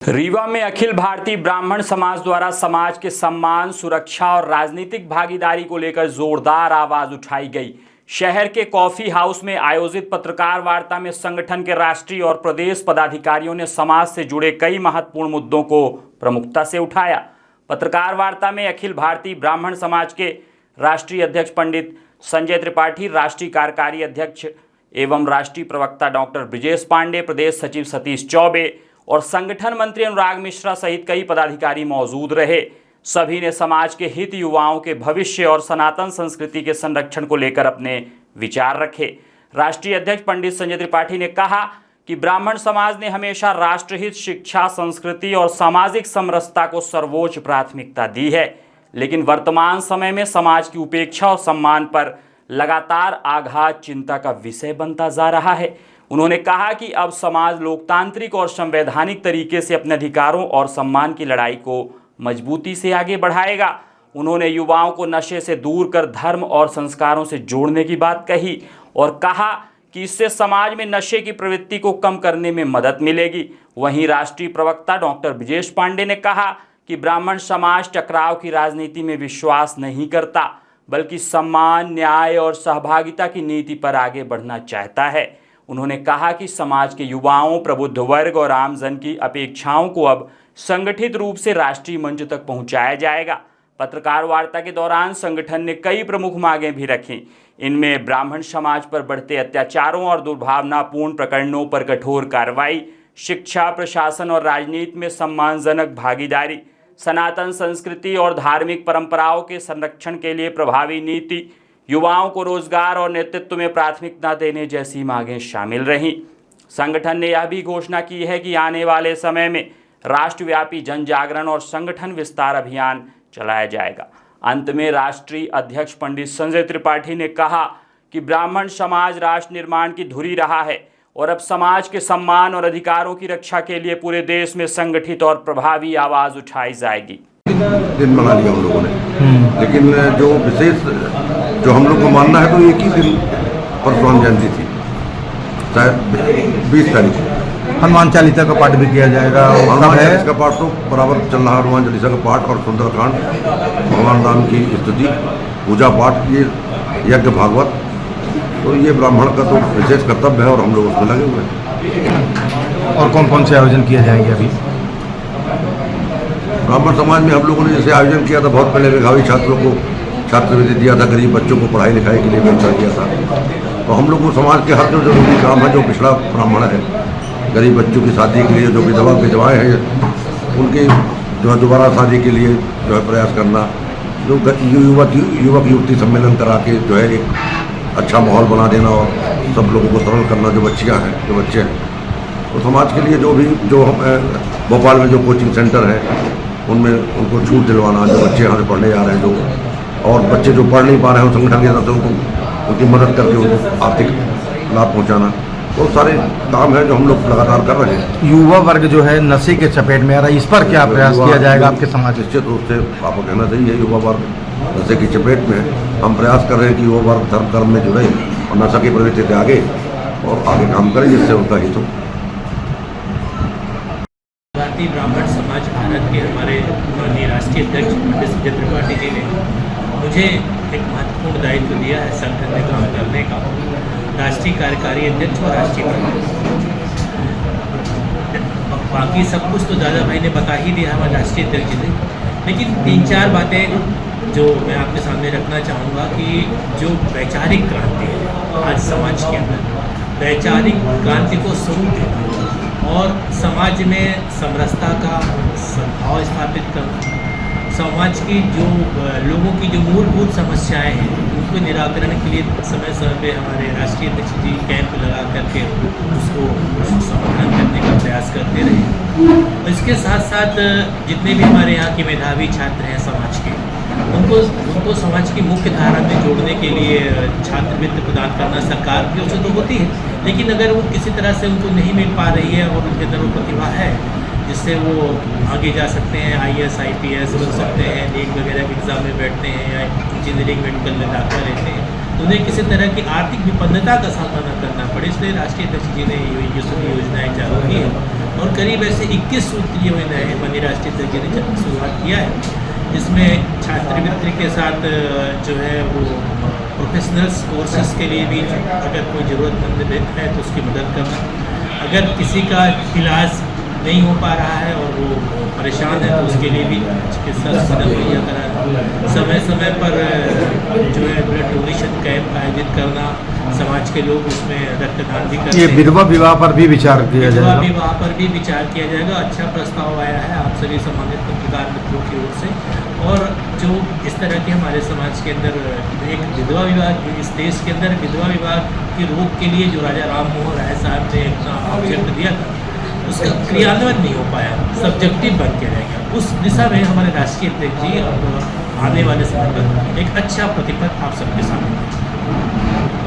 रीवा में अखिल भारतीय ब्राह्मण समाज द्वारा समाज के सम्मान, सुरक्षा और राजनीतिक भागीदारी को लेकर जोरदार आवाज उठाई गई। शहर के कॉफी हाउस में आयोजित पत्रकार वार्ता में संगठन के राष्ट्रीय और प्रदेश पदाधिकारियों ने समाज से जुड़े कई महत्वपूर्ण मुद्दों को प्रमुखता से उठाया। पत्रकार वार्ता में अखिल भारतीय ब्राह्मण समाज के राष्ट्रीय अध्यक्ष पंडित संजय त्रिपाठी, राष्ट्रीय कार्यकारी अध्यक्ष एवं राष्ट्रीय प्रवक्ता डॉक्टर ब्रिजेश पांडे, प्रदेश सचिव सतीश चौबे और संगठन मंत्री अनुराग मिश्रा सहित कई पदाधिकारी मौजूद रहे। सभी ने समाज के हित, युवाओं के भविष्य और सनातन संस्कृति के संरक्षण को लेकर अपने विचार रखे। राष्ट्रीय अध्यक्ष पंडित संजय त्रिपाठी ने कहा कि ब्राह्मण समाज ने हमेशा राष्ट्रहित, शिक्षा, संस्कृति और सामाजिक समरसता को सर्वोच्च प्राथमिकता दी है, लेकिन वर्तमान समय में समाज की उपेक्षा और सम्मान पर लगातार आघात चिंता का विषय बनता जा रहा है। उन्होंने कहा कि अब समाज लोकतांत्रिक और संवैधानिक तरीके से अपने अधिकारों और सम्मान की लड़ाई को मजबूती से आगे बढ़ाएगा। उन्होंने युवाओं को नशे से दूर कर धर्म और संस्कारों से जोड़ने की बात कही और कहा कि इससे समाज में नशे की प्रवृत्ति को कम करने में मदद मिलेगी। वहीं राष्ट्रीय प्रवक्ता डॉक्टर ब्रिजेश पांडे ने कहा कि ब्राह्मण समाज टकराव की राजनीति में विश्वास नहीं करता, बल्कि सम्मान, न्याय और सहभागिता की नीति पर आगे बढ़ना चाहता है। उन्होंने कहा कि समाज के युवाओं, प्रबुद्ध वर्ग और आमजन की अपेक्षाओं को अब संगठित रूप से राष्ट्रीय मंच तक पहुंचाया जाएगा। पत्रकार वार्ता के दौरान संगठन ने कई प्रमुख मांगें भी रखीं। इनमें ब्राह्मण समाज पर बढ़ते अत्याचारों और दुर्भावनापूर्ण प्रकरणों पर कठोर कार्रवाई, शिक्षा, प्रशासन और राजनीति में सम्मानजनक भागीदारी, सनातन संस्कृति और धार्मिक परंपराओं के संरक्षण के लिए प्रभावी नीति, युवाओं को रोजगार और नेतृत्व में प्राथमिकता देने जैसी मांगें शामिल रहीं। संगठन ने यह भी घोषणा की है कि आने वाले समय में राष्ट्रव्यापी जन जागरण और संगठन विस्तार अभियान चलाया जाएगा। अंत में राष्ट्रीय अध्यक्ष पंडित संजय त्रिपाठी ने कहा कि ब्राह्मण समाज राष्ट्र निर्माण की धुरी रहा है और अब समाज के सम्मान और अधिकारों की रक्षा के लिए पूरे देश में संगठित और प्रभावी आवाज उठाई जाएगी। दिन मना लिया हम लोगों ने, लेकिन जो विशेष जो हम लोग को मानना है तो एक ही दिन परशुराम जयंती थी, शायद 20 तारीख को हनुमान चालीसा का पाठ भी किया जाएगा। हनुमान चालीसा का पाठ तो बराबर चल रहा है। हनुमान चालीसा का पाठ और सुंदरकांड, भगवान राम की स्तुति, पूजा पाठ, ये यज्ञ भागवत, तो ये ब्राह्मण का तो विशेष कर्तव्य है और हम लोग उसमें लगे हुए हैं। और कौन कौन से आयोजन किए जाएंगे? अभी ब्राह्मण समाज में हम लोगों ने जैसे आयोजन किया था, बहुत पहले मेधावी छात्रों को छात्रवृत्ति दिया था, गरीब बच्चों को पढ़ाई लिखाई के लिए पैसा दिया था। तो हम लोग को समाज के हर जो जरूरी काम है, जो पिछड़ा ब्राह्मण है, गरीब बच्चों की शादी के लिए, जो विधवाएँ हैं उनकी जो है दोबारा शादी के लिए जो है प्रयास करना, जो युवक युवती सम्मेलन करा के जो है एक अच्छा माहौल बना देना और सब लोगों को सरल करना, जो बच्चियाँ हैं, जो बच्चे हैं, तो समाज के लिए जो भोपाल में जो कोचिंग सेंटर हैं उनमें उनको छूट दिलवाना, जो बच्चे यहाँ से पढ़ने जा रहे हैं, जो और बच्चे जो पढ़ नहीं पा रहे हैं, संगठन के तरफ से उनकी मदद करके उनको आर्थिक लाभ पहुँचाना, बहुत सारे काम हैं जो हम लोग लगातार कर रहे हैं। युवा वर्ग जो है नशे के चपेट में आ रहा है, इस पर क्या प्रयास किया जाएगा आपके समाज? निश्चित रूप से आपको कहना चाहिए, युवा वर्ग नशे की चपेट में है। हम प्रयास कर रहे हैं कि युवा वर्ग धर्म में जुड़े और नशा की प्रवृत्ति से आगे काम करें, जिससे उनका हित हो। भारतीय ब्राह्मण समाज भारत के हमारे राष्ट्रीय अध्यक्ष पंडित संजय त्रिपाठी जी ने मुझे एक महत्वपूर्ण दायित्व दिया है संगठन में काम करने का, राष्ट्रीय कार्यकारी अध्यक्ष और राष्ट्रीय बाकी सब कुछ तो दादा भाई ने बता ही दिया हमारे राष्ट्रीय अध्यक्ष जी ने, लेकिन 3-4 बातें जो मैं आपके सामने रखना चाहूँगा कि जो वैचारिक क्रांति है आज समाज के अंदर, वैचारिक क्रांति को स्वरूप देना और समाज में समरसता का सद्भाव स्थापित करना, समाज की जो लोगों की जो मूलभूत समस्याएं हैं उनको निराकरण के लिए समय समय पे हमारे राष्ट्रीय अध्यक्ष जी कैंप लगा करके उसको समाधान करने का प्रयास करते रहे। इसके साथ साथ जितने भी हमारे यहाँ के मेधावी छात्र हैं समाज के, उनको समाज की मुख्य धारा में जोड़ने के लिए छात्रवृत्ति प्रदान करना सरकार की ओर से तो होती है, लेकिन अगर वो किसी तरह से उनको नहीं मिल पा रही है और उनके अंदर वो प्रतिभा है जिससे वो आगे जा सकते हैं, IAS IPS बन सकते हैं, नीट वगैरह के एग्ज़ाम में बैठते हैं या इंजीनियरिंग मेडिकल में दाखिला लेते हैं, तो उन्हें किसी तरह की आर्थिक विपन्नता का सामना न करना पड़े, इसलिए राष्ट्रीय अध्यक्ष जी ने ये सभी योजनाएँ चालू की है। और करीब ऐसे 21 सूत्रीय योजनाएं माननीय राष्ट्रीय अध्यक्ष जी ने शुरुआत किया है, जिसमें छात्रवृत्ति के साथ जो है वो प्रोफेशनल्स कोर्सेज के लिए भी अगर कोई ज़रूरतमंद है तो उसकी मदद करना, अगर किसी का इलाज नहीं हो पा रहा है और वो परेशान है तो उसके लिए भी चिकित्सा मदद मुहैया कराना, समय समय पर जो है ब्लड डोनेशन कैंप आयोजित करना, समाज के लोग उसमें रक्तदान भी करते ये हैं। विधवा विवाह पर भी विचार किया विधवा जाएगा। विवाह पर भी विचार किया जाएगा। अच्छा प्रस्ताव आया है आप सभी सम्मानित पत्रकार मित्रों की ओर से, और जो इस तरह के हमारे समाज के अंदर एक विधवा विवाह, इस देश के अंदर विधवा विवाह की रोक के लिए जो राजा राम मोहन राय साहब ने अपना ऑब्जेक्ट दिया था, उसका क्रियान्वयन नहीं हो पाया, सब्जेक्टिव बन के रह गया। उस दिशा में हमारे राष्ट्रीय अध्यक्ष जी आने वाले समय पर एक अच्छा प्रतिपद आप सबके सामने